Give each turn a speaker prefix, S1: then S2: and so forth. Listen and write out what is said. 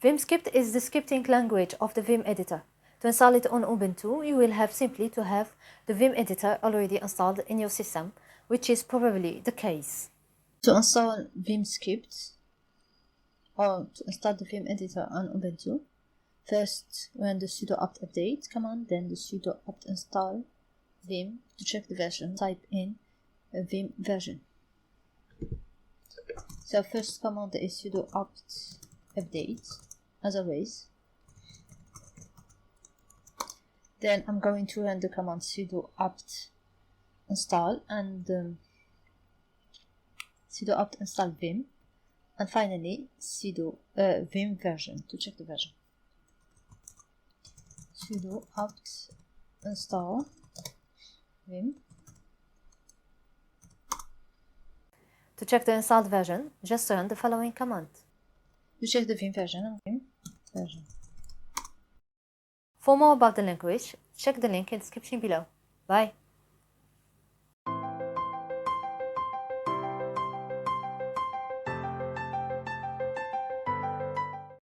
S1: Vimscript is the scripting language of the Vim Editor. To install it on Ubuntu, you will have simply to have the Vim Editor already installed in your system, which is probably the case. To install Vimscript or to install the Vim Editor on Ubuntu, first run the sudo apt update command, then the sudo apt install Vim. To check the version, type in a Vim version. So first command is sudo apt update, as always. Then I'm going to run the command sudo apt install and sudo apt install Vim, and finally sudo Vim version to check the version. Sudo apt install Vim. To check the installed version, just run the following command. To check the Vim version, For more about the language, check the link in the description below. Bye.